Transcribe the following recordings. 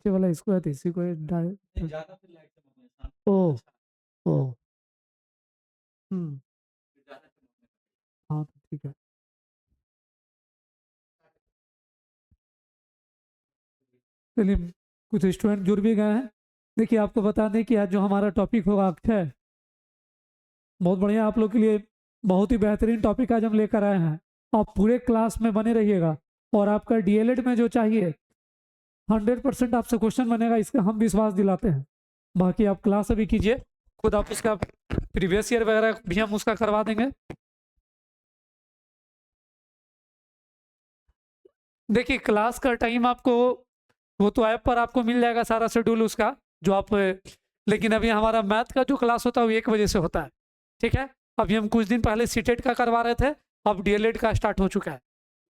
नीचे वाला स्क्वायर तो इसी को ओ ओ हाँ तो ठीक है। चलिए कुछ स्टूडेंट जुड़ भी गए हैं। देखिए आपको बता दें कि आज जो हमारा टॉपिक होगा अक्षय, बहुत बढ़िया आप लोग के लिए बहुत ही बेहतरीन टॉपिक आज हम लेकर आए हैं। आप पूरे क्लास में बने रहिएगा और आपका डीएलएड में जो चाहिए 100% आपसे क्वेश्चन बनेगा, इसका हम विश्वास दिलाते हैं। बाकी आप क्लास अभी कीजिए, खुद आप उसका प्रीवियस ईयर वगैरह भी हम उसका करवा देंगे। देखिए क्लास का टाइम आपको वो तो ऐप पर आपको मिल जाएगा सारा शेड्यूल उसका जो आप, लेकिन अभी हमारा मैथ का जो क्लास होता है वो 1 बजे से होता है। ठीक है, अभी हम कुछ दिन पहले सीटेट का करवा रहे थे, अब डीएलएड का स्टार्ट हो चुका है।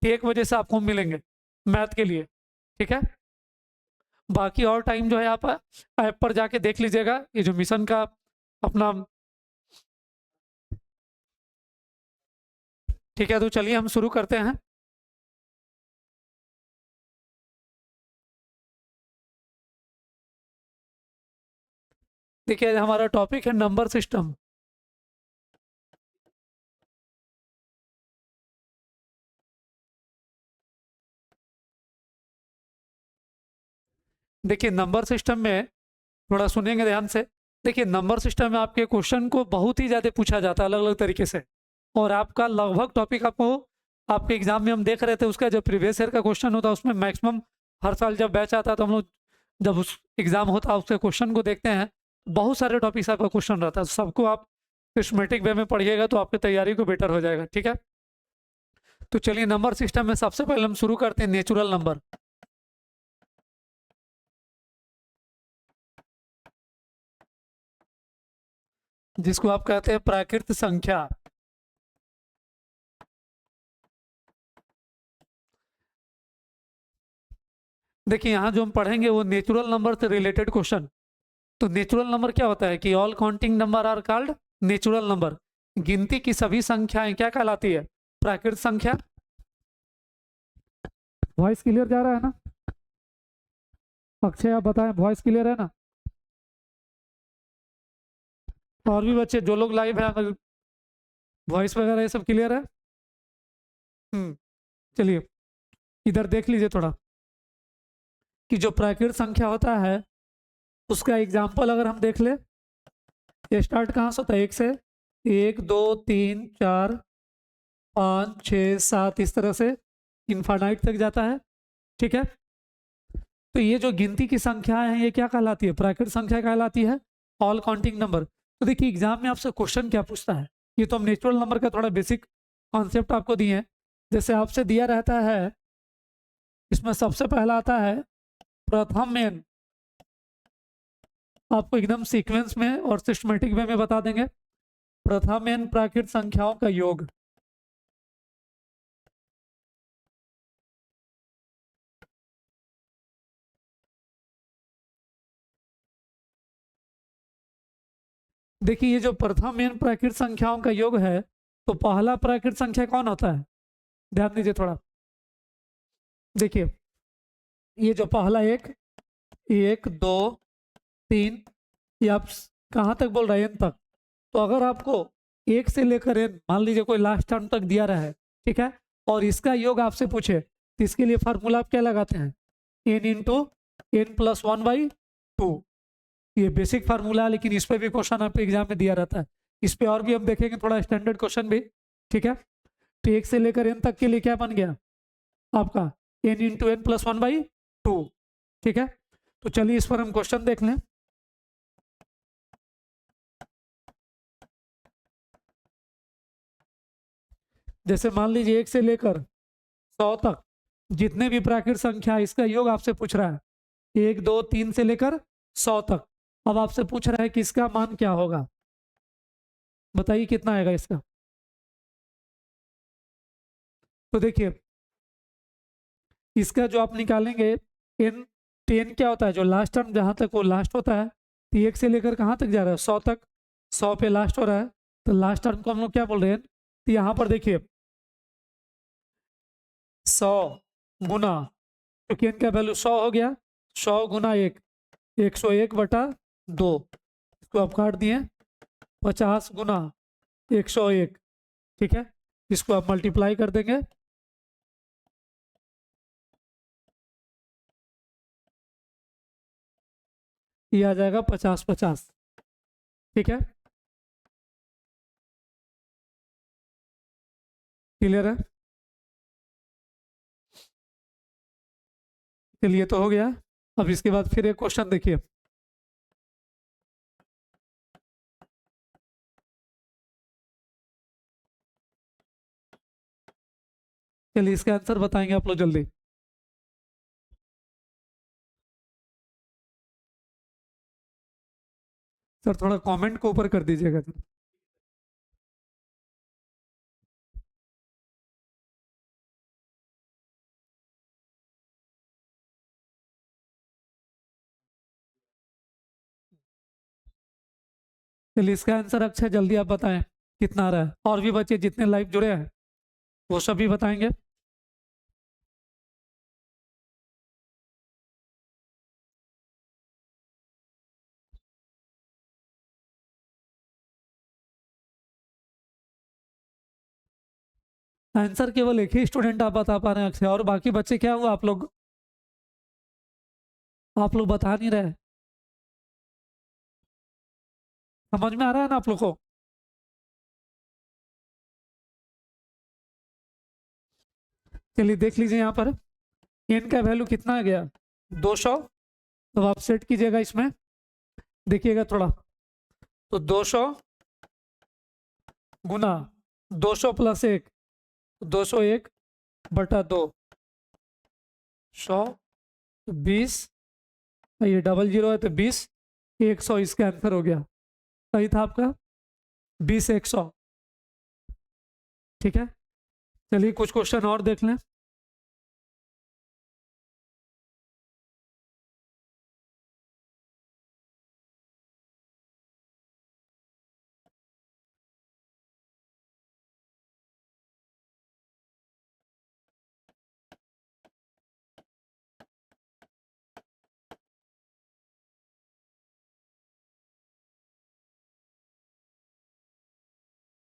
1 बजे से आपको मिलेंगे मैथ के लिए। ठीक है, बाकी और टाइम जो है आप ऐप पर जाके देख लीजिएगा, ये जो मिशन का अपना। ठीक है, तो चलिए हम शुरू करते हैं। देखिए हमारा टॉपिक है नंबर सिस्टम। देखिए नंबर सिस्टम में थोड़ा सुनेंगे ध्यान से। देखिए नंबर सिस्टम में आपके क्वेश्चन को बहुत ही ज़्यादा पूछा जाता है अलग अलग तरीके से, और आपका लगभग टॉपिक आपको आपके एग्जाम में हम देख रहे थे उसका जो प्रीवियस ईयर का क्वेश्चन होता है उसमें मैक्सिमम हर साल जब बैच आता है तो हम लोग जब उस एग्जाम होता है उसके क्वेश्चन को देखते हैं, बहुत सारे टॉपिक्स आपका क्वेश्चन रहता है। सबको आप सिस्टमेटिक वे में पढ़िएगा तो आपकी तैयारी को बेटर हो जाएगा। ठीक है, तो चलिए नंबर सिस्टम में सबसे पहले हम शुरू करते हैं नेचुरल नंबर। जिसको आप कहते हैं प्राकृत संख्या। देखिए यहाँ जो हम पढ़ेंगे वो नेचुरल नंबर से रिलेटेड क्वेश्चन। तो नेचुरल नंबर क्या होता है कि all counting number are called natural number. गिनती की सभी संख्याएं क्या कहलाती है? प्राकृत संख्या। वॉइस क्लियर जा रहा है ना? अक्षय आप बताएं, वॉइस क्लियर है ना? और भी बच्चे जो लोग लाइव है, वॉइस वगैरह ये सब क्लियर है? चलिए इधर देख लीजिए थोड़ा कि जो प्राकृत संख्या होता है उसका एग्जाम्पल अगर हम देख ले, ये स्टार्ट कहाँ से होता है? 1 से, 1 2 3 4 5 6 7 इस तरह से इनफाइनाइट तक जाता है। ठीक है, तो ये जो गिनती की संख्याएं हैं ये क्या कहलाती है? प्राकृत संख्या कहलाती है, ऑल काउंटिंग नंबर। तो देखिए एग्जाम में आपसे क्वेश्चन क्या पूछता है, ये तो हम नेचुरल नंबर का थोड़ा बेसिक कॉन्सेप्ट आपको दिए हैं। जैसे आपसे दिया रहता है, इसमें सबसे पहला आता है प्रथम एन। आपको एकदम सीक्वेंस में और सिस्टमेटिक वे में बता देंगे। प्रथम एन प्राकृत संख्याओं का योग। देखिए ये जो प्रथम एन प्राकृत संख्याओं का योग है, तो पहला प्राकृत संख्या कौन होता है? ध्यान दीजिए थोड़ा। देखिए ये जो पहला 1 1 2 3, ये आप कहाँ तक बोल रहे हैं? एन तक। तो अगर आपको 1 से लेकर एन, मान लीजिए कोई लास्ट टर्म तक दिया रहा है, ठीक है, और इसका योग आपसे पूछे तो इसके लिए फार्मूला आप क्या लगाते हैं? N into n plus 1/2। ये बेसिक फार्मूला है, लेकिन इस पर भी क्वेश्चन आपके एग्जाम में दिया रहता है। इस पे और भी हम देखेंगे थोड़ा स्टैंडर्ड क्वेश्चन भी। ठीक है, तो 1 से लेकर एन तक के लिए क्या बन गया आपका? N into n plus 1/2। ठीक है, तो चलिए इस पर हम क्वेश्चन देख लें। जैसे मान लीजिए 1 से लेकर 100 तक जितने भी प्राकृत संख्या है इसका योग आपसे पूछ रहा है, 1 2 3 से लेकर 100 तक। अब आपसे पूछ रहा है कि इसका मान क्या होगा, बताइए कितना आएगा इसका? तो देखिए इसका जो आप निकालेंगे, एन 10 क्या होता है? जो लास्ट टर्म जहां तक वो लास्ट होता है, तो 1 से लेकर कहाँ तक जा रहा है? 100 तक। 100 पे लास्ट हो रहा है, तो लास्ट टर्म को हम लोग क्या बोल रहे हैं? तो यहाँ पर देखिए 100 गुना, क्योंकि एन का वैल्यू 100 हो गया, 100 गुना 1, 101/2, इसको आप काट दिए। 50 गुना 101, ठीक है, इसको आप मल्टीप्लाई कर देंगे। ये आ जाएगा 50/50, ठीक है, क्लियर है। चलिए तो हो गया। अब इसके बाद फिर एक क्वेश्चन देखिए। चलिए इसका आंसर बताएंगे आप लोग जल्दी। सर थोड़ा कमेंट को ऊपर कर दीजिएगा सर। चलिए इसका आंसर अच्छा जल्दी आप बताएं कितना आ रहा है। और भी बच्चे जितने लाइव जुड़े हैं वो सभी बताएंगे। आंसर केवल एक ही स्टूडेंट आप बता पा रहे हैं अक्षय, और बाकी बच्चे क्या हुआ, आप लोग बता नहीं रहे। समझ में आ रहा है ना आप लोग को? चलिए देख लीजिए यहाँ पर एन का वैल्यू कितना आ गया, 200। तो आप सेट कीजिएगा इसमें, देखिएगा थोड़ा। तो 200 गुना 200 प्लस 1, 201/2, 120, ये डबल जीरो है तो 20, 100 इसका आंसर हो गया। सही था आपका, 20/100, ठीक है। चलिए कुछ क्वेश्चन और देख लें।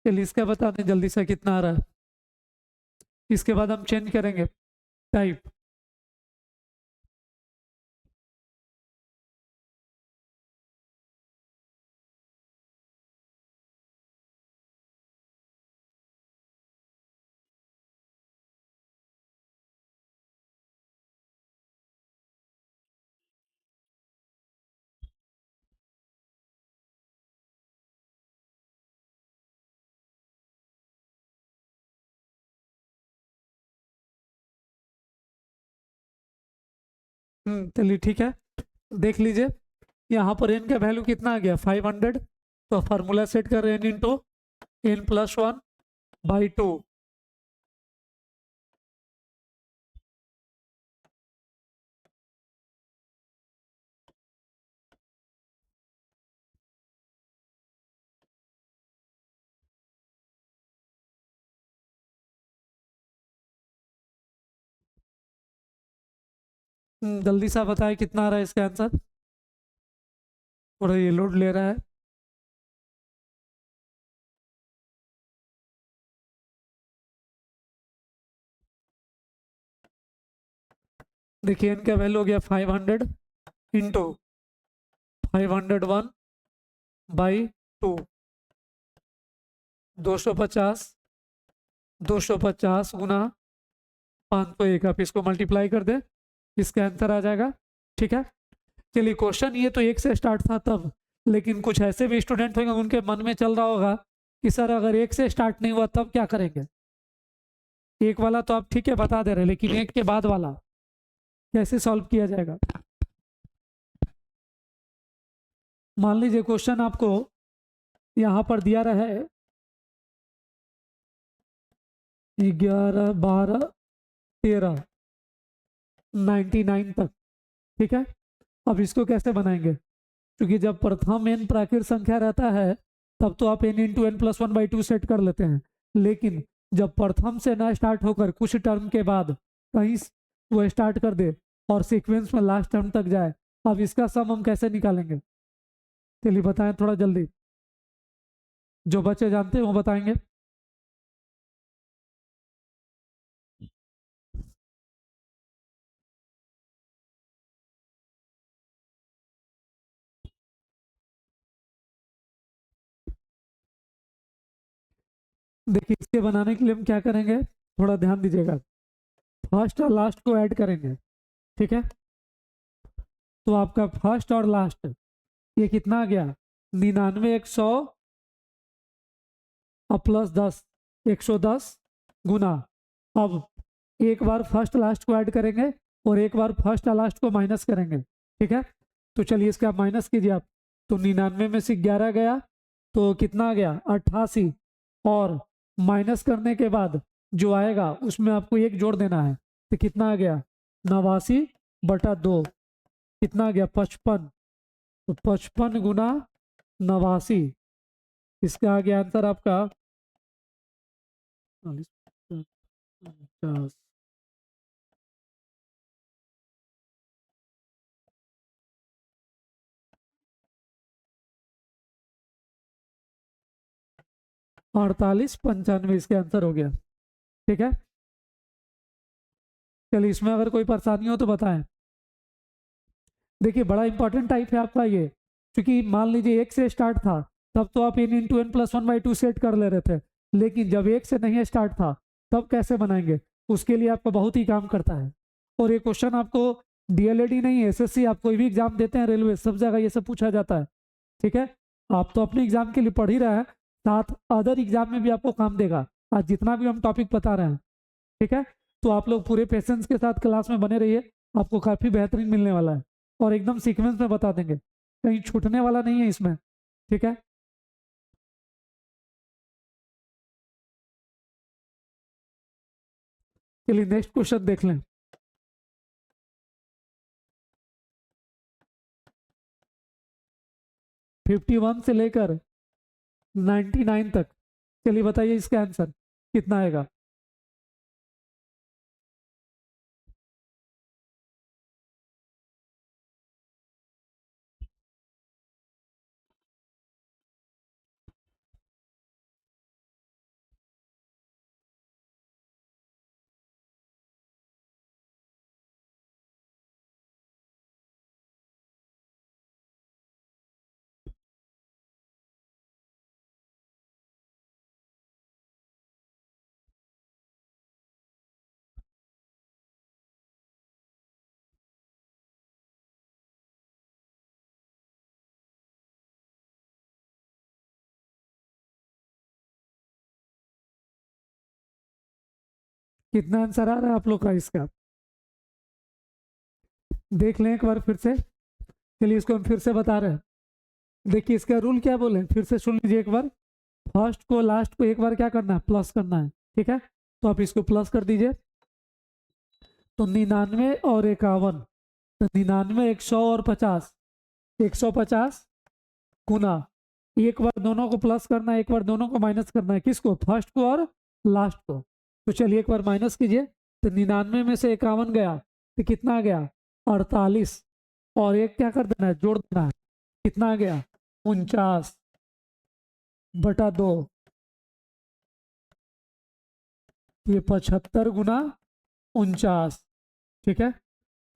चलिए इसका बता दें जल्दी से कितना आ रहा है। इसके बाद हम चेंज करेंगे टाइप। चलिए ठीक है, देख लीजिए यहाँ पर एन का वैल्यू कितना आ गया, 500। तो फार्मूला सेट कर एन इंटू n+1/2। जल्दी सा बताए कितना आ रहा है इसका आंसर, थोड़ा ये लोड ले रहा है। देखिए इनका वैल्यू हो गया 500 इंटू 501/2, 250, 250 गुना 501, आप इसको मल्टीप्लाई कर दे, इसका आंसर आ जाएगा, ठीक है। चलिए क्वेश्चन ये तो एक से स्टार्ट था तब, लेकिन कुछ ऐसे भी स्टूडेंट होंगे उनके मन में चल रहा होगा कि सर अगर एक से स्टार्ट नहीं हुआ तब क्या करेंगे। एक वाला तो आप ठीक है बता दे रहे, लेकिन एक के बाद वाला कैसे सॉल्व किया जाएगा। मान लीजिए क्वेश्चन आपको यहाँ पर दिया रहा है 11, 12, 13, 99 तक, ठीक है। अब इसको कैसे बनाएंगे, क्योंकि जब प्रथम एन प्राकृत संख्या रहता है तब तो आप n इंटू n+1/2 सेट कर लेते हैं, लेकिन जब प्रथम से ना स्टार्ट होकर कुछ टर्म के बाद कहीं वो स्टार्ट कर दे और सीक्वेंस में लास्ट टर्म तक जाए। अब इसका सम हम कैसे निकालेंगे, चलिए बताएं थोड़ा जल्दी, जो बच्चे जानते हैं वो बताएंगे। देखिए इसके बनाने के लिए हम क्या करेंगे, थोड़ा ध्यान दीजिएगा। फर्स्ट और लास्ट को ऐड करेंगे, ठीक है। तो आपका फर्स्ट और लास्ट ये कितना आ गया, 99 100 और प्लस 10, 110 गुना। अब एक बार फर्स्ट लास्ट को ऐड करेंगे और एक बार फर्स्ट और लास्ट को माइनस करेंगे, ठीक है। तो चलिए इसका माइनस कीजिए आप। तो 99 में से 11 गया तो कितना आ गया, 88। और माइनस करने के बाद जो आएगा उसमें आपको एक जोड़ देना है, तो कितना आ गया, 89/2, कितना आ गया, 55। तो 55 गुना 89, इसका आ गया आंसर आपका 50। 48 95 इसके आंसर हो गया, ठीक है। चलिए इसमें अगर कोई परेशानी हो तो बताएं। देखिए बड़ा इंपॉर्टेंट टाइप है आपका ये, क्योंकि मान लीजिए एक से स्टार्ट था तब तो आप n into n plus 1/2 set कर ले रहे थे, लेकिन जब एक से नहीं स्टार्ट था तब कैसे बनाएंगे, उसके लिए आपका बहुत ही काम करता है। और ये क्वेश्चन आपको डीएलएड ही नहीं, एसएससी, आप कोई भी एग्जाम देते हैं रेलवे, सब जगह ये सब पूछा जाता है, ठीक है। आप तो अपने एग्जाम के लिए पढ़ ही रहे हैं, साथ अदर एग्जाम में भी आपको काम देगा आज जितना भी हम टॉपिक बता रहे हैं, ठीक है। तो आप लोग पूरे पेशेंस के साथ क्लास में बने रहिए, आपको काफ़ी बेहतरीन मिलने वाला है और एकदम सीक्वेंस में बता देंगे, कहीं छूटने वाला नहीं है इसमें, ठीक है। चलिए नेक्स्ट क्वेश्चन देख लें। 51 से लेकर 99 तक, चलिए बताइए इसका आंसर कितना आएगा। कितना आंसर आ रहा है आप लोग का इसका, देख लें एक बार फिर से। चलिए इसको हम फिर से बता रहे हैं। देखिए इसका रूल क्या बोले, फिर से सुन लीजिए एक बार। फर्स्ट को लास्ट को एक बार क्या करना है, प्लस करना है, ठीक है। तो आप इसको प्लस कर दीजिए, तो 99 और 51, तो 99 100 और 50, 150 गुना, एक बार दोनों को प्लस करना है, एक बार दोनों को माइनस करना है, किसको, फर्स्ट को और लास्ट को। तो चलिए एक बार माइनस कीजिए, तो 99 में से 51 गया तो कितना आ गया, 48। और एक क्या कर देना है, जोड़ देना है, कितना आ गया, 49/2, ये 75 गुना 49, ठीक है।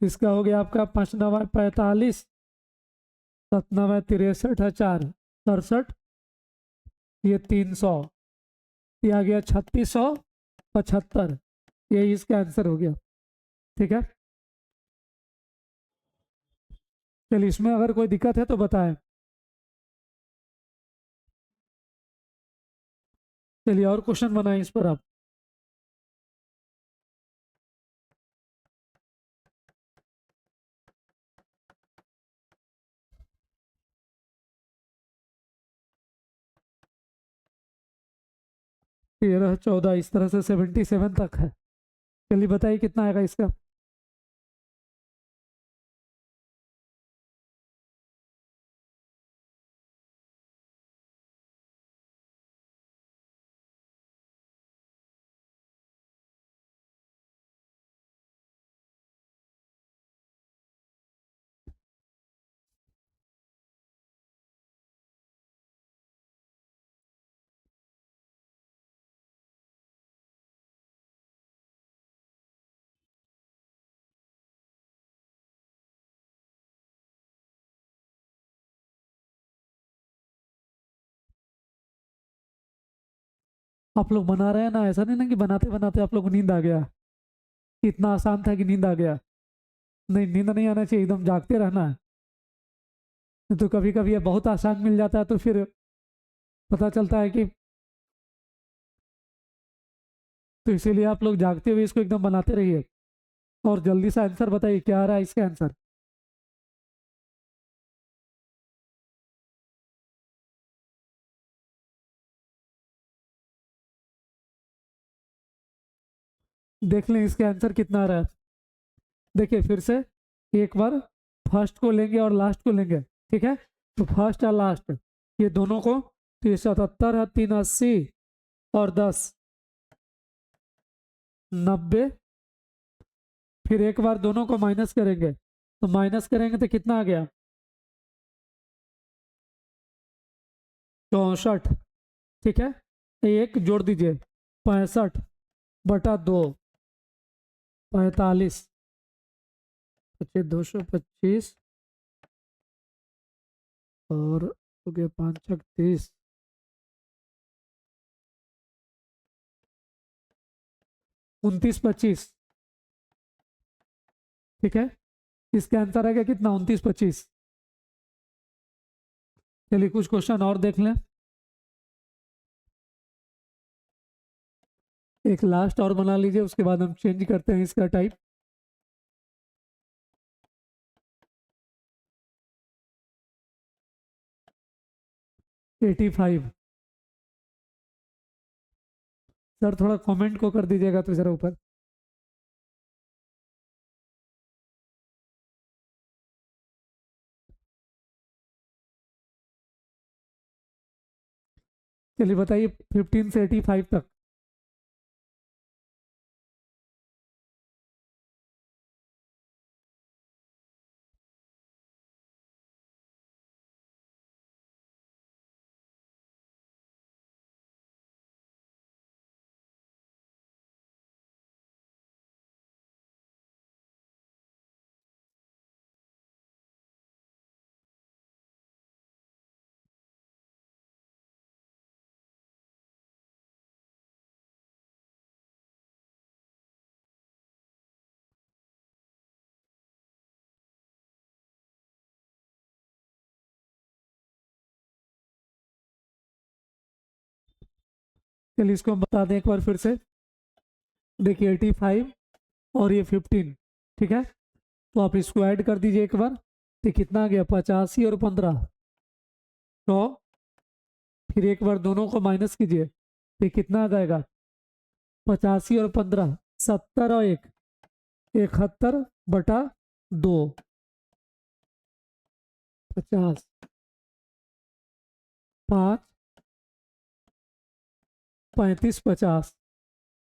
इसका हो गया आपका 5×9 = 45, 7×9 = 63 4 67, ये 300, ये आ गया 3675, यही इसका आंसर हो गया, ठीक है। चलिए इसमें अगर कोई दिक्कत है तो बताएं। चलिए और क्वेश्चन बनाएं इस पर आप। तेरह 14 इस तरह से 77 तक है, चलिए बताइए कितना आएगा इसका। आप लोग बना रहे हैं ना, ऐसा नहीं ना कि बनाते बनाते आप लोग को नींद आ गया, इतना आसान था कि नींद आ गया। नहीं, नींद नहीं आना चाहिए, एकदम जागते रहना है। तो कभी कभी ये बहुत आसान मिल जाता है तो फिर पता चलता है कि, तो इसीलिए आप लोग जागते हुए इसको एकदम बनाते रहिए। और जल्दी से आंसर बताइए, क्या आ रहा है इसका आंसर। देख लें इसका आंसर कितना आ रहा है। देखिए फिर से एक बार फर्स्ट को लेंगे और लास्ट को लेंगे, ठीक है। तो फर्स्ट और लास्ट ये दोनों को, तो ये 77 है, 380 और 10 90। फिर एक बार दोनों को माइनस करेंगे, तो माइनस करेंगे तो कितना आ गया, 64, ठीक है। एक जोड़ दीजिए, 65/2, 45, 225 और हो गया 5 30, 29 25, ठीक है। इसका आंसर आएगा कितना, 29 25। चलिए कुछ क्वेश्चन और देख लें, एक लास्ट और बना लीजिए, उसके बाद हम चेंज करते हैं इसका टाइप। Eighty five. सर थोड़ा कमेंट को कर दीजिएगा तो जरा ऊपर। चलिए बताइए 15 से 85 तक। चलिए इसको हम बता दें एक बार फिर से। देखिए 85 और ये 15, ठीक है। तो आप इसको ऐड कर दीजिए एक बार, तो कितना आ गया, 85 और 15, 100। फिर एक बार दोनों को माइनस कीजिए, तो कितना आ जाएगा, 85 और 15, 70 और 1, 71/2, 50, 5, 35 50,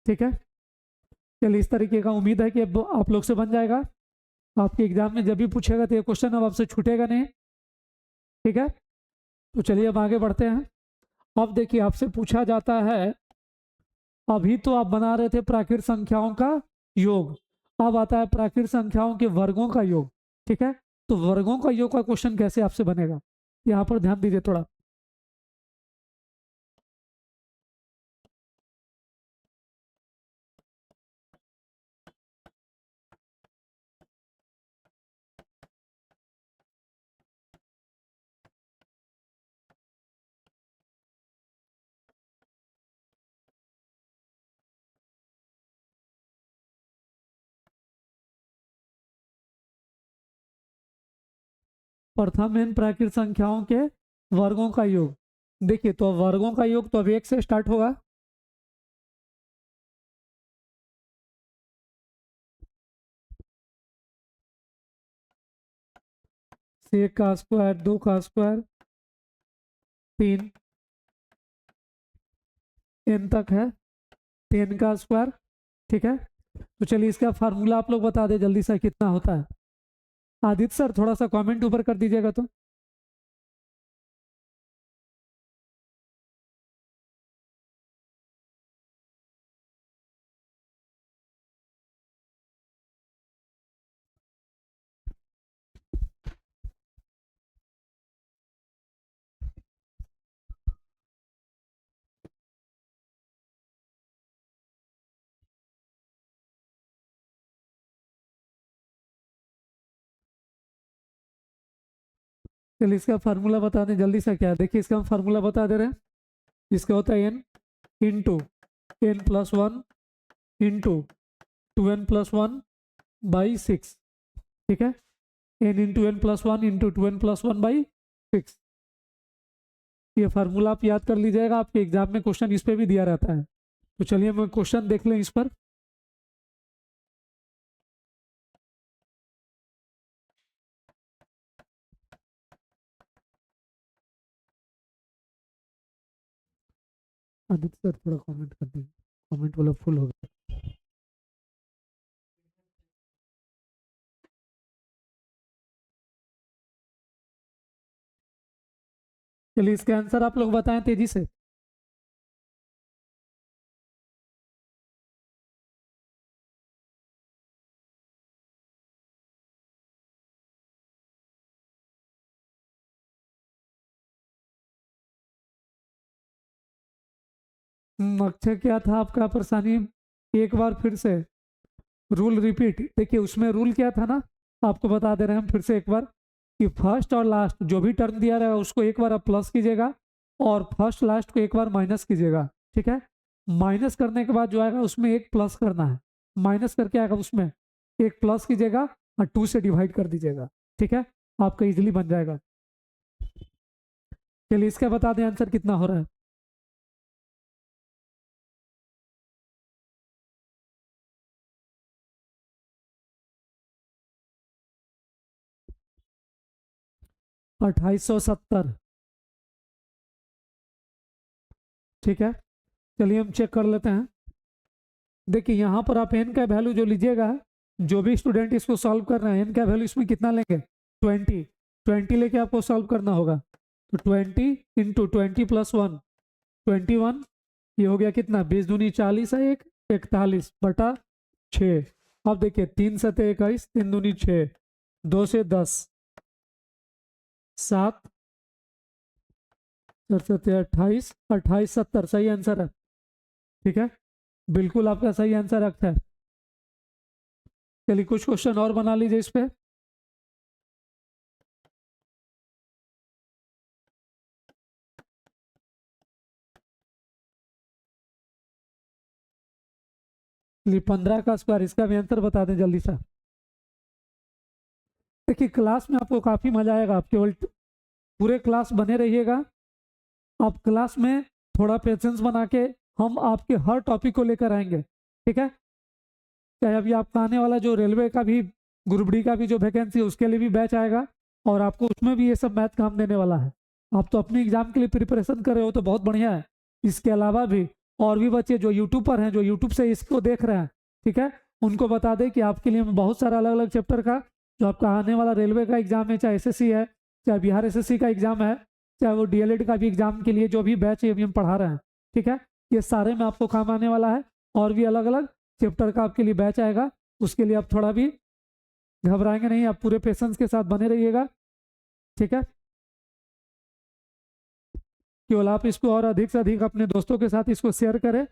ठीक है। चलिए इस तरीके का उम्मीद है कि अब आप लोग से बन जाएगा। आपके एग्जाम में जब भी पूछेगा तो ये क्वेश्चन अब आपसे छूटेगा नहीं, ठीक है। तो चलिए अब आगे बढ़ते हैं। अब देखिए आपसे पूछा जाता है, अभी तो आप बना रहे थे प्राकृत संख्याओं का योग, अब आता है प्राकृत संख्याओं के वर्गों का योग, ठीक है। तो वर्गों का योग का क्वेश्चन कैसे आपसे बनेगा, यहाँ पर ध्यान दीजिए थोड़ा। प्रथम इन प्राकृत संख्याओं के वर्गों का योग। देखिए तो वर्गों का योग तो अब एक से स्टार्ट होगा, एक का स्क्वायर, दो का स्क्वायर, 3, n तक है, 10 का स्क्वायर, ठीक है। तो चलिए इसका फार्मूला आप लोग बता दें जल्दी से कितना होता है। आदित्य सर थोड़ा सा कमेंट ऊपर कर दीजिएगा तो। चलिए इसका फार्मूला बता दें जल्दी से। क्या देखिए इसका हम फार्मूला बता दे रहे हैं। इसका होता है n into n plus one into 2n plus one by 6। ठीक है, n into n plus one into 2n plus one by 6। ये फार्मूला आप याद कर लीजिएगा, आपके एग्जाम में क्वेश्चन इस पे भी दिया रहता है। तो चलिए हम क्वेश्चन देख लें इस पर। आदित्य सर थोड़ा कमेंट कर दीजिए, कमेंट वाला फुल हो गया। चलिए इसके आंसर आप लोग बताएं तेजी से। अक्षय क्या था आपका परेशानी, एक बार फिर से रूल रिपीट। देखिए उसमें रूल क्या था ना, आपको बता दे रहे हैं हम फिर से एक बार कि फर्स्ट और लास्ट जो भी टर्म दिया रहेगा उसको एक बार आप प्लस कीजिएगा और फर्स्ट लास्ट को एक बार माइनस कीजिएगा। ठीक है, माइनस करने के बाद जो आएगा उसमें एक प्लस करना है, माइनस करके आएगा उसमें एक प्लस कीजिएगा और 2 से डिवाइड कर दीजिएगा। ठीक है, आपका इजीली बन जाएगा। चलिए इसका बता दें आंसर कितना हो रहा है। अट्ठाईस सौ सत्तर। ठीक है, चलिए हम चेक कर लेते हैं। देखिए यहाँ पर आप n का वैल्यू जो लीजिएगा, जो भी स्टूडेंट इसको सॉल्व कर रहे हैं n का वैल्यू इसमें कितना लेंगे, 20। 20 लेके आपको सॉल्व करना होगा। तो 20 इंटू 20 प्लस 1 21, ये हो गया कितना, 20 दूनी 40 है, एक 41 बटा 6। अब देखिए 3 सते 21, 3 दूनी 6, 2 से 10, 7 सते 28, 28 70 सही आंसर है। ठीक है, बिल्कुल आपका सही आंसर रखता है। चलिए कुछ क्वेश्चन और बना लीजिए इस पे। चलिए 15 का स्क्वायर, इसका भी आंसर बता दें जल्दी से। देखिए क्लास में आपको काफी मजा आएगा, आप केवल पूरे क्लास बने रहिएगा। आप क्लास में थोड़ा पेशेंस बना के हम आपके हर टॉपिक को लेकर आएंगे। ठीक है, चाहे अभी आपका आने वाला जो रेलवे का भी ग्रुप डी का भी जो वैकेंसी है उसके लिए भी बैच आएगा और आपको उसमें भी ये सब मैथ काम देने वाला है। आप तो अपने एग्जाम के लिए प्रिपरेशन कर रहे हो तो बहुत बढ़िया है। इसके अलावा भी और भी बच्चे जो यूट्यूब पर हैं, जो यूट्यूब से इसको देख रहे हैं, ठीक है, उनको बता दें कि आपके लिए बहुत सारा अलग अलग चैप्टर का जो आपका आने वाला रेलवे का एग्जाम है, चाहे एसएससी है, चाहे बिहार एसएससी का एग्जाम है, चाहे वो डीएलएड का भी एग्जाम के लिए जो भी बैच है हम पढ़ा रहे हैं। ठीक है, ये सारे में आपको काम आने वाला है और भी अलग अलग चैप्टर का आपके लिए बैच आएगा। उसके लिए आप थोड़ा भी घबराएंगे नहीं, आप पूरे पेशेंस के साथ बने रहिएगा। ठीक है, केवल आप इसको और अधिक से अधिक अपने दोस्तों के साथ इसको शेयर करें।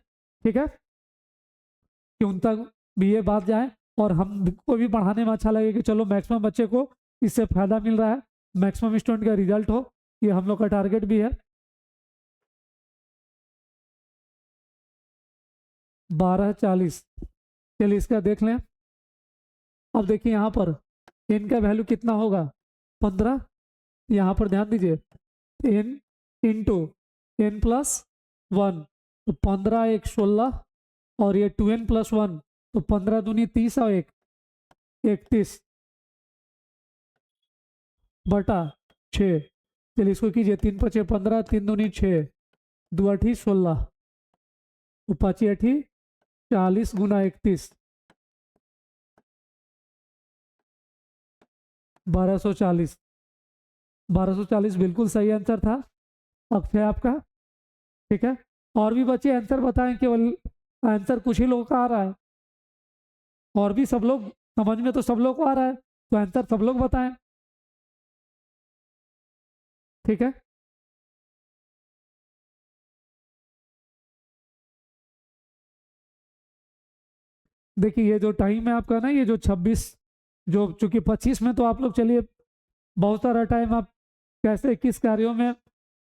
ठीक है, कि उन तक भी ये बात जाए और हमको भी पढ़ाने में अच्छा लगे कि चलो मैक्सिमम बच्चे को इससे फायदा मिल रहा है, मैक्सिमम स्टूडेंट का रिजल्ट हो, ये हम लोग का टारगेट भी है। 12:40। चलिए इसका देख लें। अब देखिए यहाँ पर n का वैल्यू कितना होगा, 15। यहाँ पर ध्यान दीजिए n इंटू n प्लस 1, तो 15 1 16 और ये 2n प्लस 1, तो 15 दूनी 30 और 1 31 बटा 6। चलिए इसको कीजिए, 3 5 15, 3 दूनी 6, 2 8 16, तो 5 8 40 गुना 31, 1240। 1240 बिल्कुल सही आंसर था अक्षय आपका। ठीक है, और भी बच्चे आंसर बताएं, केवल आंसर कुछ ही लोगों का आ रहा है, और भी सब लोग समझ में तो सब लोग को आ रहा है, तो आंसर सब लोग बताएं। ठीक है, देखिए ये जो टाइम है आपका ना, ये जो 26 जो चूंकि 25 में तो आप लोग चलिए बहुत सारा टाइम आप कैसे किस कार्यों में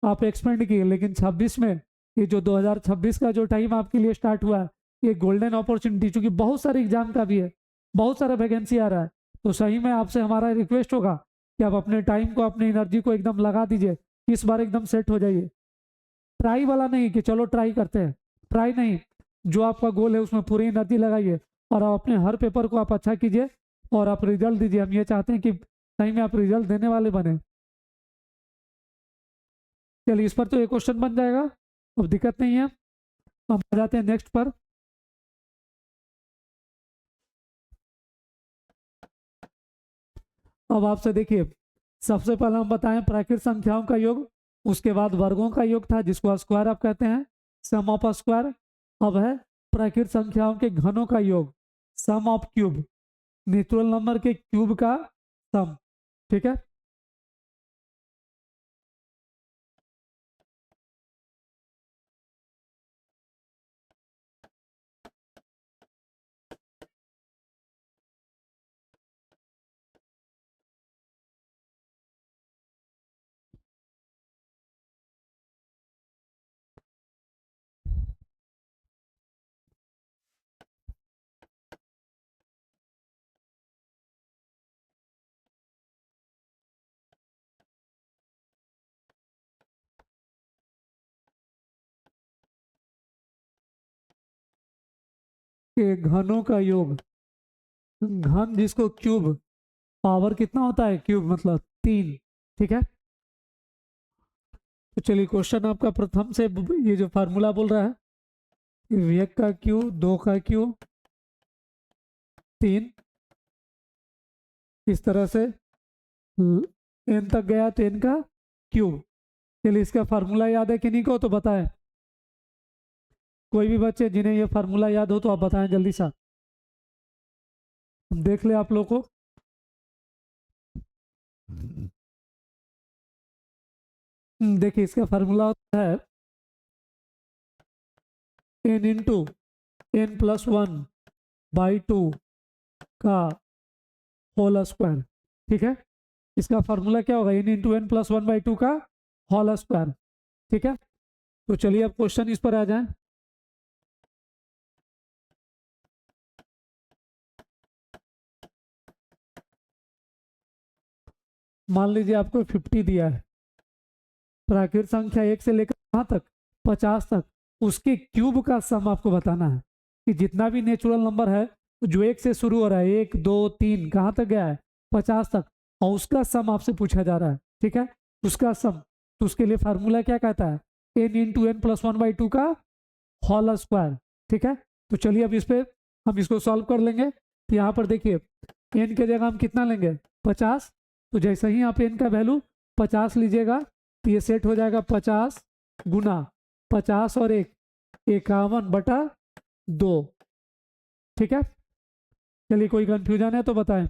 आप एक्सपेंड किए, लेकिन 26 में ये जो 2026 का जो टाइम आपके लिए स्टार्ट हुआ है, ये गोल्डन अपॉर्चुनिटी, चूंकि बहुत सारे एग्जाम का भी है, बहुत सारा वैकेंसी आ रहा है, तो सही में आपसे हमारा रिक्वेस्ट होगा कि आप अपने टाइम को, अपनी एनर्जी को एकदम लगा दीजिए, इस बार एकदम सेट हो जाइए। ट्राई वाला नहीं कि चलो ट्राई करते हैं, ट्राई नहीं, जो आपका गोल है उसमें पूरी एनर्जी लगाइए और आप अपने हर पेपर को आप अच्छा कीजिए और आप रिजल्ट दीजिए। हम ये चाहते हैं कि सही में आप रिजल्ट देने वाले बने। चलिए, इस पर तो एक क्वेश्चन बन जाएगा, अब दिक्कत नहीं है। हम आ जाते हैं नेक्स्ट पर। अब आपसे देखिए, सबसे पहले हम बताएं प्राकृत संख्याओं का योग, उसके बाद वर्गों का योग था जिसको स्क्वायर आप कहते हैं, सम ऑफ स्क्वायर। अब है प्राकृत संख्याओं के घनों का योग, सम ऑफ क्यूब, नेचुरल नंबर के क्यूब का सम। ठीक है, कि घनों का योग, घन जिसको क्यूब, पावर कितना होता है क्यूब मतलब 3। ठीक है, तो चलिए क्वेश्चन आपका प्रथम से ये जो फार्मूला बोल रहा है, 1 का क्यू, 2 का क्यू, 3, इस तरह से n तक गया तो n का क्यूब। चलिए, इसका फार्मूला याद है कि नहीं को तो बताएं, कोई भी बच्चे जिन्हें ये फार्मूला याद हो तो आप बताएं जल्दी सा, देख ले आप लोग को। देखिए, इसका फार्मूला होता है n इंटू n+1/2 का होल स्क्वायर। ठीक है, इसका फार्मूला क्या होगा, n इंटू n+1/2 का होल स्क्वायर। ठीक है, तो चलिए अब क्वेश्चन इस पर आ जाए। मान लीजिए आपको 50 दिया है, प्राकृत संख्या 1 से लेकर कहाँ तक, 50 तक, उसके क्यूब का सम आपको बताना है कि जितना भी नेचुरल नंबर है जो 1 से शुरू हो रहा है, 1 2 3 कहाँ तक गया है, 50 तक, और उसका सम आपसे पूछा जा रहा है। ठीक है, उसका सम, तो उसके लिए फार्मूला क्या कहता है, n इंटू n+1/2 का होल स्क्वायर। ठीक है, तो चलिए अब इस पे हम इसको सॉल्व कर लेंगे। तो यहाँ पर देखिए, n के जगह हम कितना लेंगे, 50, तो जैसे ही आप n का वैल्यू 50 लीजिएगा तो ये सेट हो जाएगा 50 गुना 50 और 1, 51/2। ठीक है, चलिए कोई कंफ्यूजन है तो बताएं।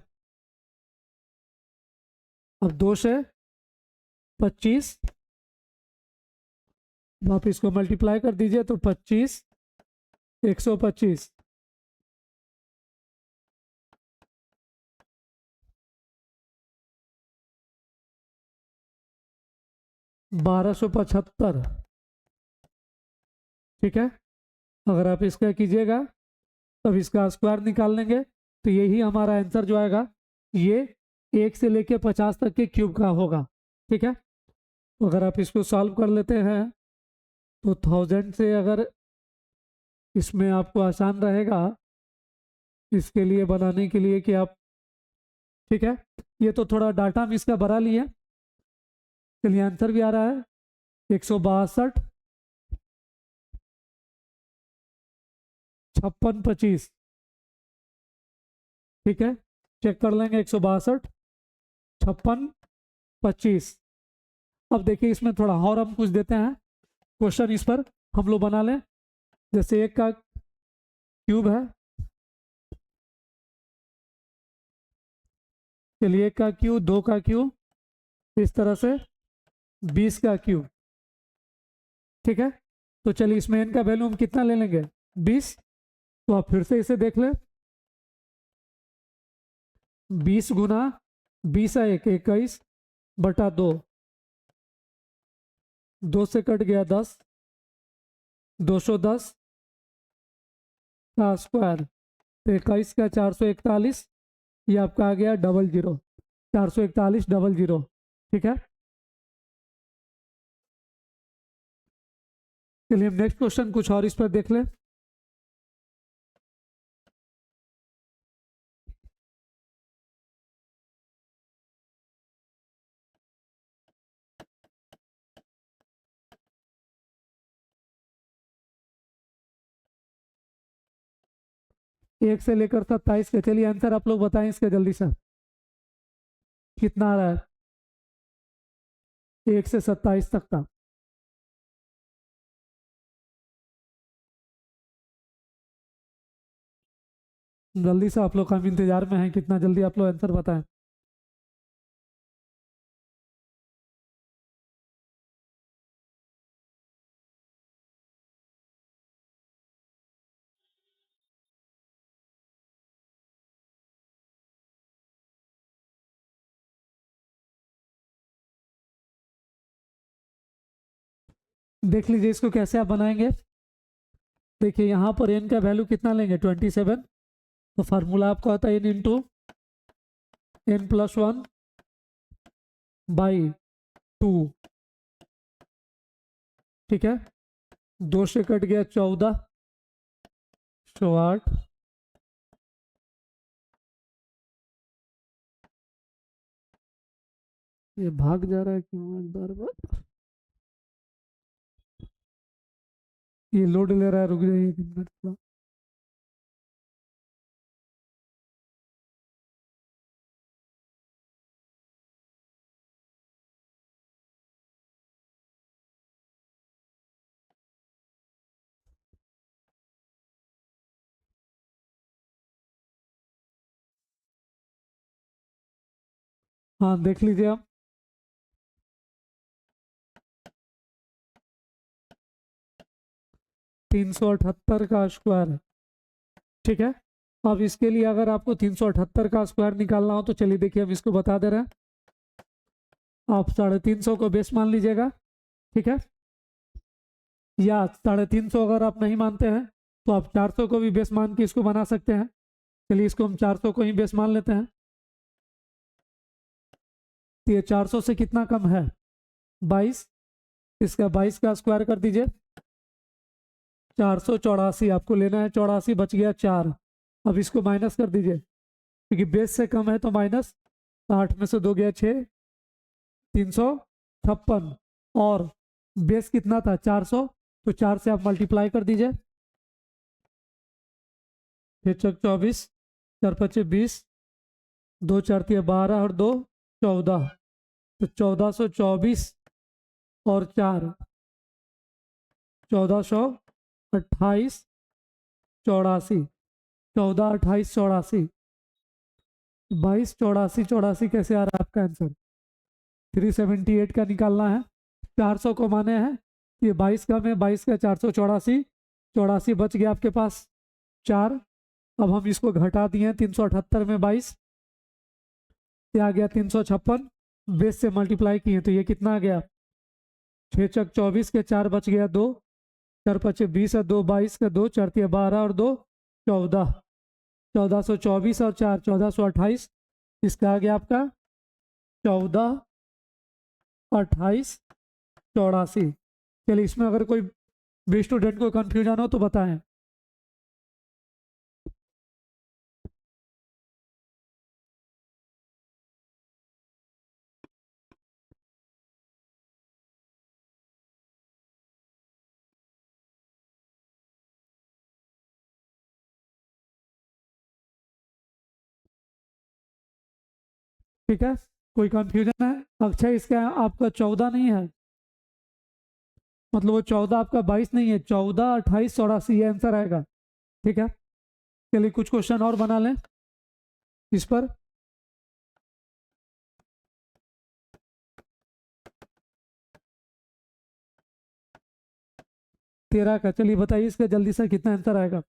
अब 2 से 25, आप इसको मल्टीप्लाई कर दीजिए तो 25, 125, 1275। ठीक है, अगर आप इसका कीजिएगा तब इसका स्क्वायर निकाल लेंगे तो यही हमारा आंसर जो आएगा, ये 1 से लेके 50 तक के क्यूब का होगा। ठीक है, तो अगर आप इसको सॉल्व कर लेते हैं तो 1000 से, अगर इसमें आपको आसान रहेगा इसके लिए बनाने के लिए कि आप, ठीक है, ये तो थोड़ा डाटा हम इसका बढ़ा लिए। चलिए आंसर भी आ रहा है 162, 5625। ठीक है, चेक कर लेंगे, 162, 5625। अब देखिए इसमें थोड़ा और हम कुछ देते हैं क्वेश्चन, इस पर हम लोग बना लें। जैसे 1 का क्यूब है, चलिए 1 का क्यूब, 2 का क्यूब, इस तरह से 20 का क्यूब। ठीक है, तो चलिए इसमें n का वैल्यू हम कितना ले लेंगे, 20। तो आप फिर से इसे देख लें, 20 गुना 20 है 21/2, 2 से कट गया 10, 210 का स्क्वायर, तो 21 का 441, ये आपका आ गया 00, 441 00। ठीक है, चलिए हम नेक्स्ट क्वेश्चन कुछ और इस पर देख लें। एक से लेकर 27 का, चलिए आंसर आप लोग बताएं इसका जल्दी से, कितना आ रहा है 1 से 27 तक का। जल्दी से आप लोग, हम इंतजार में हैं, कितना जल्दी आप लोग आंसर बताएं। देख लीजिए इसको कैसे आप बनाएंगे। देखिए यहाँ पर n का वैल्यू कितना लेंगे 27, तो फार्मूला आपका होता है n इंटू n+1 बाई 2। ठीक है, 2 से कट गया 14, 108, ये भाग जा रहा है क्यों बार बार, ये लोड ले रहा है, रुक जाइए एक मिनट थोड़ा। हाँ देख लीजिए आप, 378 का स्क्वायर है। ठीक है, अब इसके लिए अगर आपको 378 का स्क्वायर निकालना हो तो चलिए देखिए हम इसको बता दे रहे हैं। आप 350 को बेस मान लीजिएगा। ठीक है, या 350 अगर आप नहीं मानते हैं तो आप 400 को भी बेस मान के इसको बना सकते हैं। चलिए इसको हम 400 को ही बेस मान लेते हैं। तो ये 400 से कितना कम है 22, इसका 22 का स्क्वायर कर दीजिए। 484 आपको लेना है, 84 बच गया 4। अब इसको माइनस कर दीजिए क्योंकि बेस से कम है तो माइनस, 8 में से 2 गया 6, 356, और बेस कितना था 400, तो 4 से आप मल्टीप्लाई कर दीजिए। 6 24, 4 5 20, 2 4 12 और 2 14, तो 1424 और 4 1428 84, 14 28 84, 22 84 84 कैसे आ रहा है आपका आंसर 378 का निकालना है। 400 को माने हैं, ये 22 का में 22 का 484, 84 बच गया आपके पास 4। अब हम इसको घटा दिए 378 में 22, ये आ गया 356, बेस से मल्टीप्लाई किए तो ये कितना आ गया 6 चक 24 के 4 बच गया 2, 4 5 20 और 2 22 का 2, 4 12 और 2 14, 1424 और 4 1428, इसका आ गया आपका 14 28 84। चलिए इसमें अगर कोई भी स्टूडेंट को कंफ्यूजन हो तो बताएं। ठीक है, कोई कंफ्यूजन है। अक्षय इसका आपका 14 नहीं है, मतलब वो 14 आपका 22 नहीं है, 14 28 84 ये आंसर आएगा। ठीक है, चलिए कुछ क्वेश्चन और बना लें इस पर। 13 का, चलिए बताइए इसका जल्दी से कितना आंसर आएगा।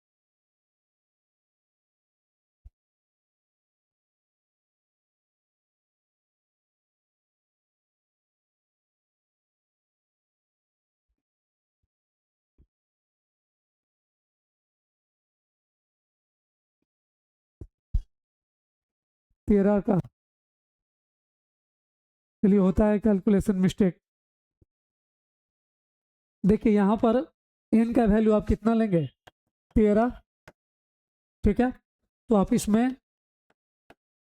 13 का, चलिए होता है कैलकुलेशन मिस्टेक। देखिए यहाँ पर n का वैल्यू आप कितना लेंगे, 13, ठीक है। तो आप इसमें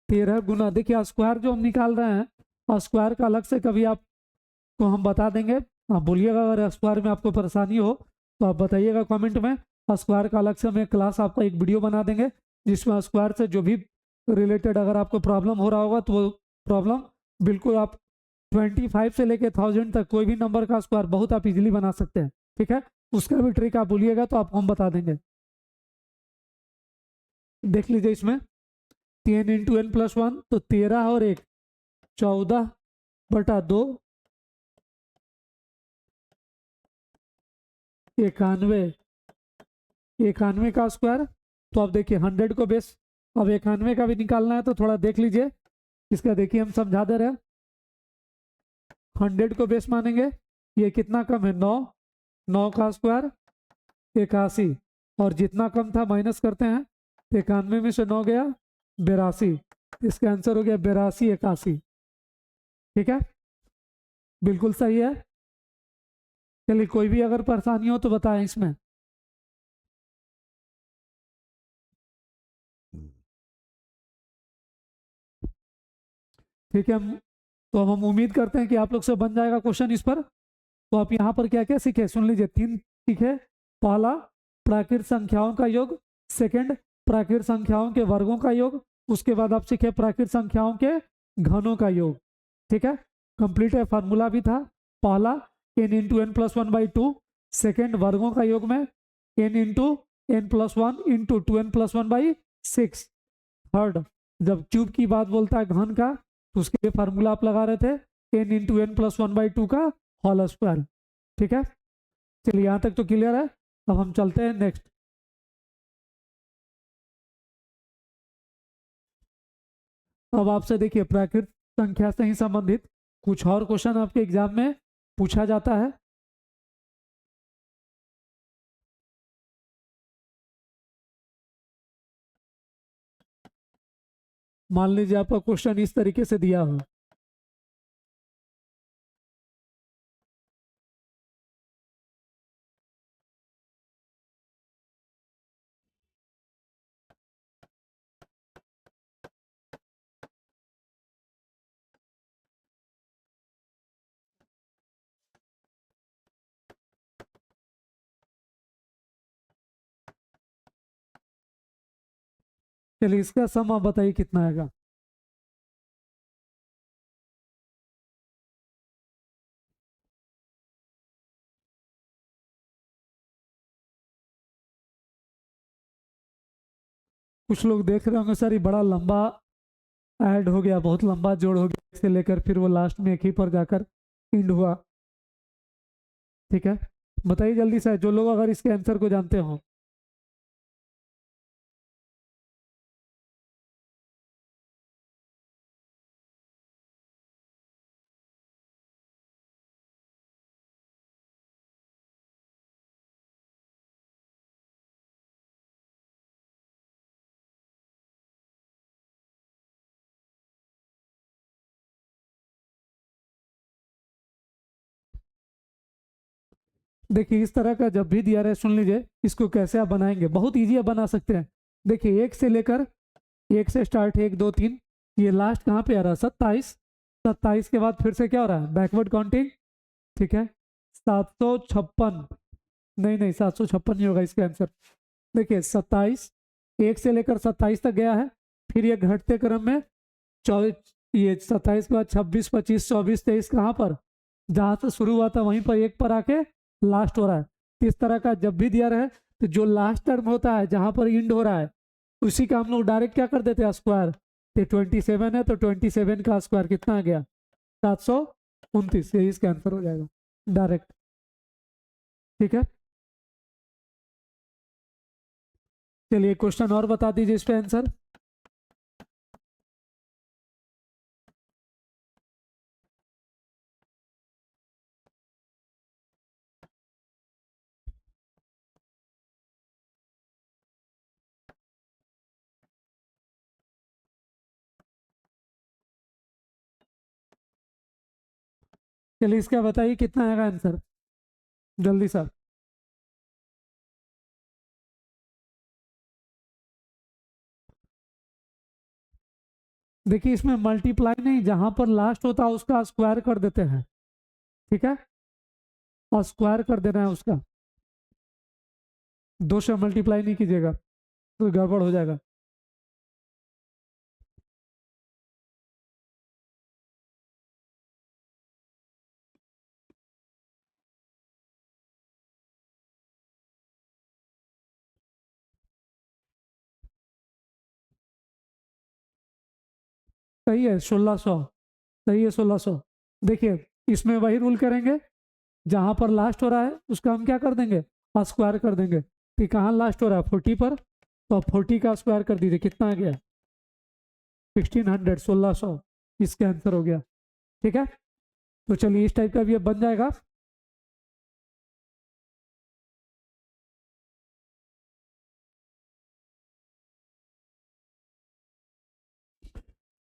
13 गुना, देखिए स्क्वायर जो हम निकाल रहे हैं, और स्क्वायर का अलग से कभी आपको हम बता देंगे, आप बोलिएगा अगर स्क्वायर में आपको परेशानी हो तो आप बताइएगा कमेंट में। स्क्वायर का अलग से हम एक क्लास आपका एक वीडियो बना देंगे, जिसमें स्क्वायर से जो भी रिलेटेड अगर आपको प्रॉब्लम हो रहा होगा तो वो प्रॉब्लम बिल्कुल आप 25 से लेके 1000 तक कोई भी नंबर का स्क्वायर बहुत आप इजीली बना सकते हैं, ठीक है। उसका भी ट्रिक आप बोलिएगा तो आपको हम बता देंगे। देख लीजिए इसमें 10 इंटू n प्लस 1, तो 13 और 1 14/2, 91, 91 का स्क्वायर। तो अब देखिए 100 को बेस, अब 91 का भी निकालना है तो थोड़ा देख लीजिए इसका, देखिए हम समझा दे रहे हैं। 100 को बेस मानेंगे, ये कितना कम है 9, 9 का स्क्वायर 81, और जितना कम था माइनस करते हैं, 91 में से 9 गया 82, इसका आंसर हो गया 8281, ठीक है, बिल्कुल सही है। चलिए कोई भी अगर परेशानी हो तो बताएं इसमें। ठीक है, तो हम उम्मीद करते हैं कि आप लोग से बन जाएगा क्वेश्चन इस पर। तो आप यहाँ पर क्या क्या सीखे सुन लीजिए, 3 सीखे। पहला प्राकृत संख्याओं का योग, सेकंड प्राकृत संख्याओं के वर्गों का योग, उसके बाद आप सीखे प्राकृत संख्याओं के घनों का योग, ठीक है। कंप्लीट है, फार्मूला भी था। पहला n into n plus 1/2, second वर्गों का योग में n into n plus 1 into 2n+1/6। Third जब क्यूब की बात बोलता है घन का, तो उसके लिए फार्मूला आप लगा रहे थे n इंटू एन प्लस 1/2 का होल स्क्वायर, ठीक है। चलिए यहाँ तक तो क्लियर है। अब हम चलते हैं नेक्स्ट। अब आपसे देखिए प्राकृत संख्या से ही संबंधित कुछ और क्वेश्चन आपके एग्जाम में पूछा जाता है। मान लीजिए आपका क्वेश्चन इस तरीके से दिया हो, चलिए इसका सम आप बताइए कितना आएगा। कुछ लोग देख रहे होंगे सर ये बड़ा लंबा ऐड हो गया, बहुत लंबा जोड़ हो गया, इसे लेकर फिर वो लास्ट में एक ही पर जाकर इंड हुआ, ठीक है। बताइए जल्दी से जो लोग अगर इसके आंसर को जानते हो। देखिए इस तरह का जब भी दिया रहे सुन लीजिए, इसको कैसे आप बनाएंगे, बहुत ईजी आप बना सकते हैं। देखिए एक से लेकर, एक से स्टार्ट 1 2 3, ये लास्ट कहाँ पे आ रहा है 27, 27 के बाद फिर से क्या हो रहा है बैकवर्ड काउंटिंग, ठीक है। 756, नहीं नहीं 756 नहीं होगा इसका आंसर। देखिए 27, एक से लेकर 27 तक गया है, फिर ये घटते क्रम में 24, ये 27 के बाद 26 25 24 23 कहाँ पर, जहाँ से शुरू हुआ था वहीं पर एक पर आके लास्ट हो रहा है। तो इस तरह का जब भी दिया रहे तो जो लास्ट टर्म होता है जहाँ पर इंड हो रहा है, उसी का हम लोग डायरेक्ट क्या कर देते हैं स्क्वायर। तो 27 है तो 27 का स्क्वायर कितना आ गया 729, यही इसका आंसर हो जाएगा डायरेक्ट, ठीक है। चलिए क्वेश्चन और बता दीजिए इस पे आंसर। चलिए इसका बताइए कितना आएगा आंसर, जल्दी सर। देखिए इसमें मल्टीप्लाई नहीं, जहां पर लास्ट होता है उसका स्क्वायर कर देते हैं, ठीक है, और स्क्वायर कर देना है उसका, 2 से मल्टीप्लाई नहीं कीजिएगा तो गड़बड़ हो जाएगा। सही है 1600, सही है 1600। देखिए इसमें वही रूल करेंगे, जहां पर लास्ट हो रहा है उसका हम क्या कर देंगे, स्क्वायर कर देंगे। कि कहाँ लास्ट हो रहा है 40 पर, तो आप 40 का स्क्वायर कर दीजिए, कितना आ गया 1600, 1600, इसका आंसर हो गया, ठीक है। तो चलिए इस टाइप का भी अब बन जाएगा।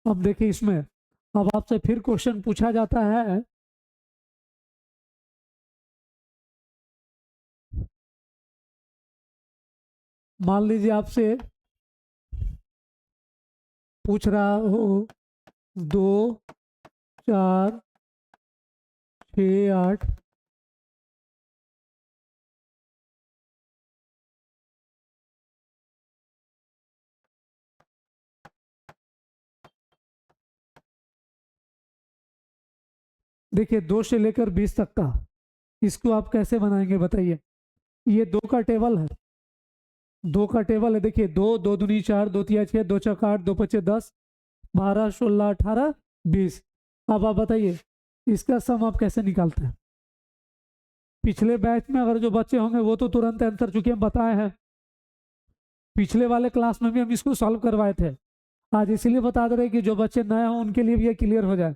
अब देखिए इसमें, अब आपसे फिर क्वेश्चन पूछा जाता है, मान लीजिए आपसे पूछ रहा हो 2 4 6 8, देखिए 2 से लेकर 20 तक का, इसको आप कैसे बनाएंगे बताइए। ये 2 का टेबल है, 2 का टेबल है, देखिए 2 2 दूनी 4, 2 तिया 6, 2 चौका 8, 2 पचे 10, 12 16 18 20। अब आप बताइए इसका सम आप कैसे निकालते हैं। पिछले बैच में अगर जो बच्चे होंगे वो तो तुरंत आंसर, चूंकि हम बताए हैं, पिछले वाले क्लास में भी हम इसको सॉल्व करवाए थे, आज इसीलिए बता दे रहे कि जो बच्चे नए हों उनके लिए भी ये क्लियर हो जाए।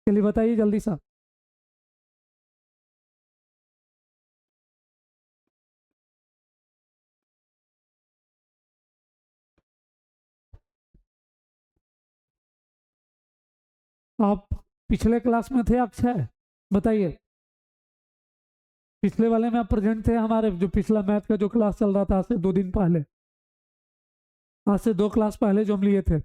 चलिए बताइए जल्दी सा। आप पिछले क्लास में थे अक्षय, बताइए। पिछले वाले में आप प्रेजेंट थे, हमारे जो पिछला मैथ का जो क्लास चल रहा था आज से 2 दिन पहले, आज से 2 क्लास पहले जो हम लिए थे।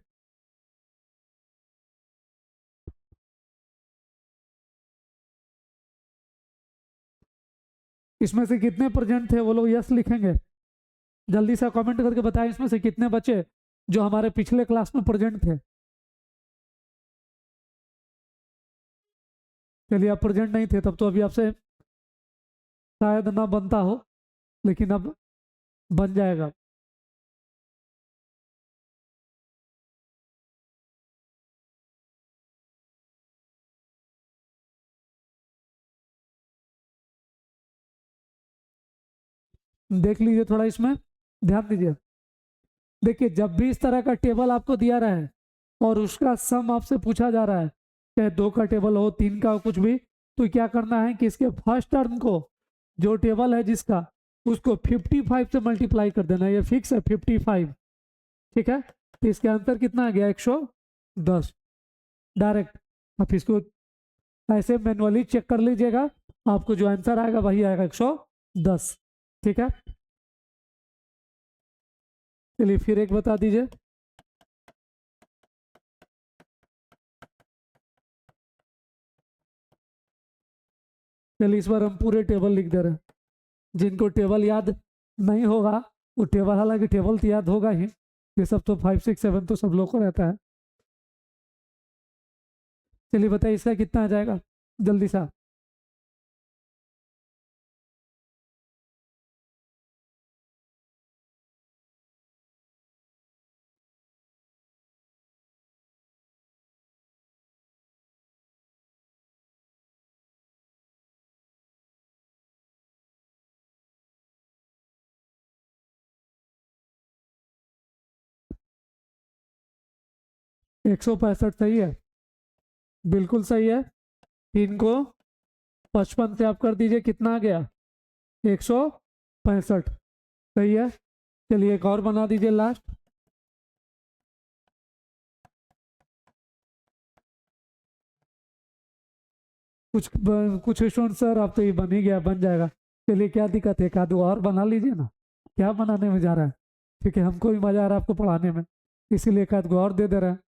इसमें से कितने प्रेजेंट थे वो लोग यस लिखेंगे, जल्दी से कमेंट करके बताएं इसमें से कितने बच्चे जो हमारे पिछले क्लास में प्रेजेंट थे। चलिए आप प्रेजेंट नहीं थे तब तो अभी आपसे शायद ना बनता हो, लेकिन अब बन जाएगा। देख लीजिए थोड़ा इसमें ध्यान दीजिए। देखिए जब भी इस तरह का टेबल आपको दिया रहा है और उसका सम आपसे पूछा जा रहा है, चाहे 2 का टेबल हो 3 का हो कुछ भी, तो क्या करना है कि इसके फर्स्ट टर्म को, जो टेबल है जिसका, उसको 55 से मल्टीप्लाई कर देना है, ये फिक्स है 55, ठीक है। तो इसके आंसर कितना आ गया 110 डायरेक्ट। आप इसको ऐसे मैनुअली चेक कर लीजिएगा, आपको जो आंसर आएगा वही आएगा 110, ठीक है। चलिए फिर एक बता दीजिए। चलिए इस बार हम पूरे टेबल लिख दे रहे हैं, जिनको टेबल याद नहीं होगा वो टेबल, हालांकि टेबल तो याद होगा ही, ये सब तो 5 6 7 तो सब लोग को रहता है। चलिए बताइए इसका कितना आ जाएगा, जल्दी सा। एक सौ पैंसठ सही है, बिल्कुल सही है। 3 को 55 से आप कर दीजिए, कितना आ गया 165, सही है। चलिए एक और बना दीजिए लास्ट। कुछ स्टूडेंट सर अब तो ये बन ही गया, बन जाएगा। चलिए क्या दिक्कत है, एक आध और बना लीजिए ना, क्या बनाने में जा रहा है। ठीक है, हमको भी मजा आ रहा है आपको पढ़ाने में, इसीलिए एक आध और दे दे रहे हैं।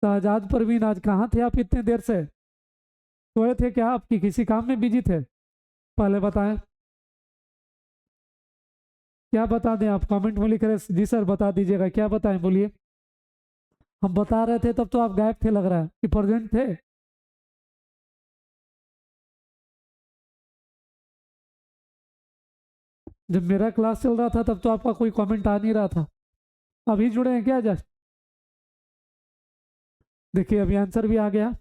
शाहजाद परवीन, आज कहाँ थे आप इतने देर से? सोए थे क्या? आपकी किसी काम में बिजी थे? पहले बताएं। क्या बता दें आप? कमेंट में लिख रहे जी सर बता दीजिएगा, क्या बताएं बोलिए। हम बता रहे थे तब तो आप गायब थे, लग रहा है कि प्रेजेंट थे। जब मेरा क्लास चल रहा था तब तो आपका कोई कमेंट आ नहीं रहा था, अभी जुड़े हैं क्या जस्ट? देखिए अभी आंसर भी आ गया।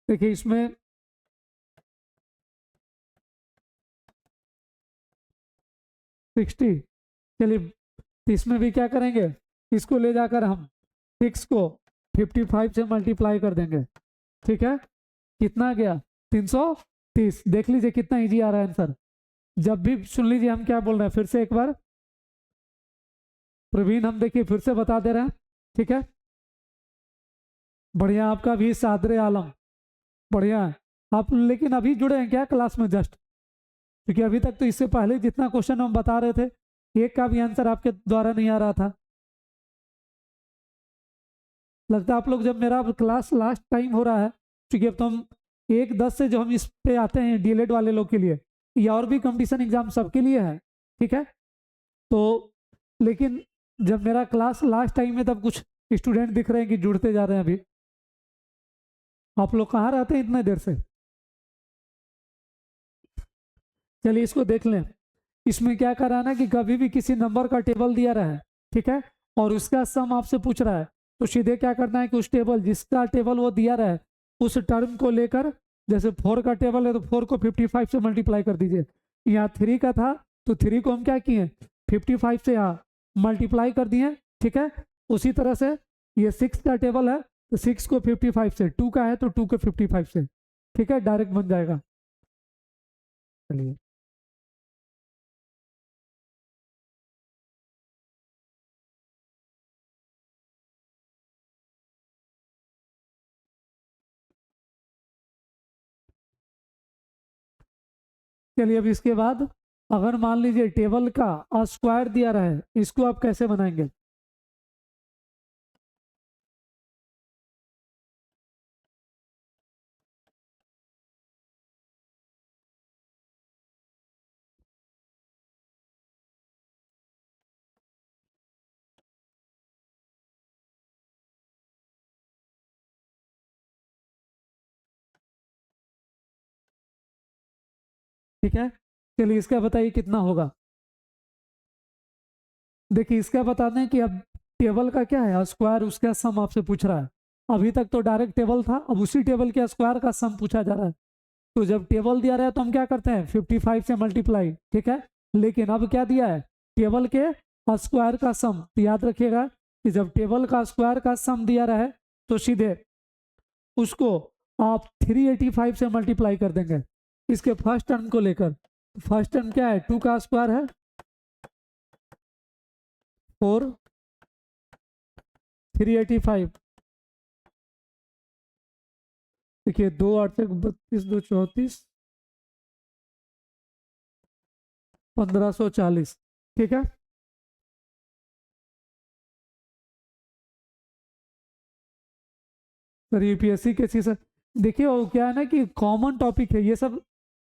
देखिए इसमें 60, चलिए इसमें भी क्या करेंगे, इसको ले जाकर हम 6 को 55 से मल्टीप्लाई कर देंगे। ठीक है, कितना गया? 330। देख लीजिए कितना इजी आ रहा है आंसर। जब भी सुन लीजिए हम क्या बोल रहे हैं, फिर से एक बार प्रवीण, हम देखिए फिर से बता दे रहे हैं। ठीक है, बढ़िया, आपका भी सादरे आलम, बढ़िया है आप। लेकिन अभी जुड़े हैं क्या क्लास में जस्ट? क्योंकि अभी तक तो इससे पहले जितना क्वेश्चन हम बता रहे थे, एक का भी आंसर आपके द्वारा नहीं आ रहा था। लगता है आप लोग, जब मेरा क्लास लास्ट टाइम हो रहा है, क्योंकि अब तो हम 1-10 से जो हम इस पे आते हैं डीएलएड वाले लोग के लिए, ये और भी कंपटीशन एग्जाम सबके लिए है। ठीक है, तो लेकिन जब मेरा क्लास लास्ट टाइम में तब कुछ स्टूडेंट दिख रहे हैं कि जुड़ते जा रहे हैं। अभी आप लोग कहाँ रहते हैं इतने देर से? चलिए इसको देख लें। इसमें क्या कर रहा है ना कि कभी भी किसी नंबर का टेबल दिया रहा है, ठीक है, और उसका सम आपसे पूछ रहा है, तो सीधे क्या करना है कि उस टेबल, जिसका टेबल वो दिया रहा है, उस टर्म को लेकर, जैसे 4 का टेबल है तो 4 को 55 से मल्टीप्लाई कर दीजिए। यहाँ 3 का था तो 3 को हम क्या किए, 55 से यहाँ मल्टीप्लाई कर दिए। ठीक है, उसी तरह से ये 6 का टेबल है तो 6 को 55 से, 2 का है तो 2 को 55 से, ठीक है, डायरेक्ट बन जाएगा। चलिए चलिए, अब इसके बाद अगर मान लीजिए टेबल का स्क्वायर दिया रहा है, इसको आप कैसे बनाएंगे? ठीक है, चलिए इसका बताइए कितना होगा। देखिए इसका बता दें कि अब टेबल का क्या है, स्क्वायर, उसका सम आपसे पूछ रहा है। अभी तक तो डायरेक्ट टेबल था, अब उसी टेबल के स्क्वायर का सम पूछा जा रहा है। तो जब टेबल दिया रहा है तो हम क्या करते हैं, 55 से मल्टीप्लाई। ठीक है, लेकिन अब क्या दिया है, टेबल के स्क्वायर का सम। तो याद रखिएगा कि जब टेबल का स्क्वायर का सम दिया रहा है तो सीधे उसको आप 385 से मल्टीप्लाई कर देंगे इसके फर्स्ट टर्म को लेकर। फर्स्ट टर्म क्या है, 2 का स्क्वायर है 4, 385। देखिए 2 8 32, 2 34, 1540। ठीक है, सर यूपीएससी के सी सर, देखिए वो क्या है ना कि कॉमन टॉपिक है ये सब,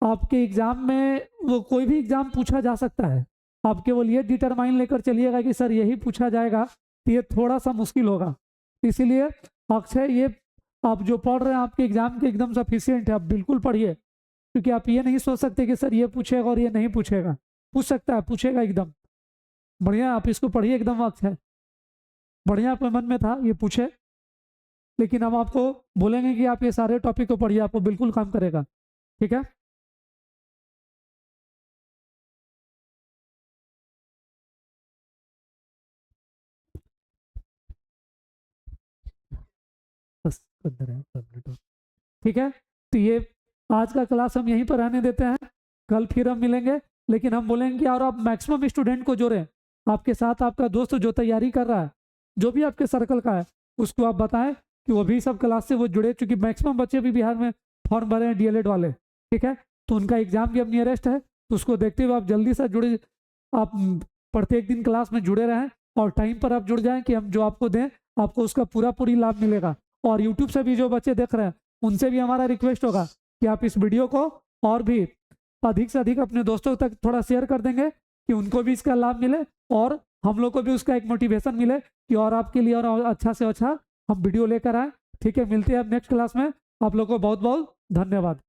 आपके एग्जाम में वो कोई भी एग्जाम पूछा जा सकता है। आप केवल ये डिटरमाइन लेकर चलिएगा कि सर यही पूछा जाएगा, तो ये थोड़ा सा मुश्किल होगा। इसीलिए अक्षय, ये आप जो पढ़ रहे हैं आपके एग्जाम के एकदम सफिशियंट है, आप बिल्कुल पढ़िए। क्योंकि आप ये नहीं सोच सकते कि सर ये पूछेगा और ये नहीं पूछेगा, पूछ सकता है, पूछेगा एकदम। बढ़िया, आप इसको पढ़िए एकदम। अक्षय बढ़िया, आपके मन में था ये पूछे, लेकिन हम आपको बोलेंगे कि आप ये सारे टॉपिक को पढ़िए, आपको बिल्कुल काम करेगा। ठीक है, बस अंदर है, ठीक है। तो ये आज का क्लास हम यहीं पर रहने देते हैं, कल फिर हम मिलेंगे। लेकिन हम बोलेंगे कि और आप मैक्सिमम स्टूडेंट को जोड़ें, आपके साथ आपका दोस्त जो तैयारी कर रहा है, जो भी आपके सर्कल का है, उसको आप बताएं कि वो भी सब क्लास से वो जुड़े, चूंकि मैक्सिमम बच्चे भी बिहार में फॉर्म भरे हैं डीएलएड वाले, ठीक है, तो उनका एग्जाम भी अब नियरेस्ट है, तो उसको देखते हुए आप जल्दी से जुड़े, आप प्रत्येक दिन क्लास में जुड़े रहें और टाइम पर आप जुड़ जाएं कि हम जो आपको दें आपको उसका पूरी लाभ मिलेगा। और यूट्यूब से भी जो बच्चे देख रहे हैं उनसे भी हमारा रिक्वेस्ट होगा कि आप इस वीडियो को और भी अधिक से अधिक अपने दोस्तों तक थोड़ा शेयर कर देंगे कि उनको भी इसका लाभ मिले और हम लोग को भी उसका एक मोटिवेशन मिले कि और आपके लिए और अच्छा से अच्छा हम वीडियो लेकर आए। ठीक है, मिलते हैं अब नेक्स्ट क्लास में। आप लोग को बहुत बहुत धन्यवाद।